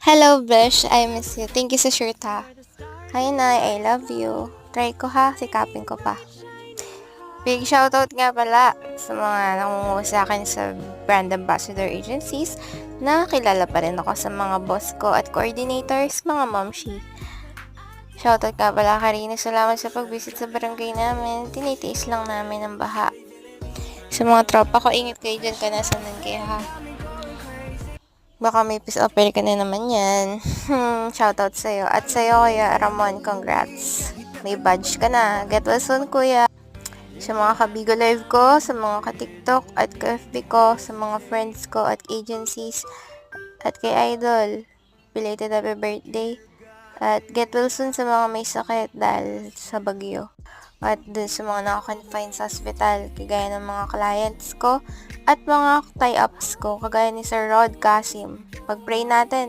Hello, Besh. I miss you. Thank you sa shirt, ha. Hi, Nay. I love you. Try ko, ha. Sikapin ko pa. Big shoutout nga pala sa mga nangunguha sa akin sa brand ambassador agencies na kilala pa rin ako sa mga boss ko at coordinators, mga momshi. Shoutout nga pala Karina. Salamat sa pag-visit sa barangay namin. Tinitiis lang namin ang baha. Sa mga tropa ko, ingat kayo dyan ka nasa kayo, ha. Baka may peace offer ka na naman yan. Shoutout sa'yo. At sa'yo, Kuya Ramon, congrats. May badge ka na. Get well soon, Kuya. Sa mga kabigo live ko, sa mga ka-TikTok at ka-FB ko, sa mga friends ko at agencies, at kay Idol. Belated happy birthday. At get well soon sa mga may sakit dahil sa bagyo. At dun sa mga naka-confine sa hospital, kagaya ng mga clients ko, at mga tie-ups ko, kagaya ni Sir Rod Kasim. Pag-pray natin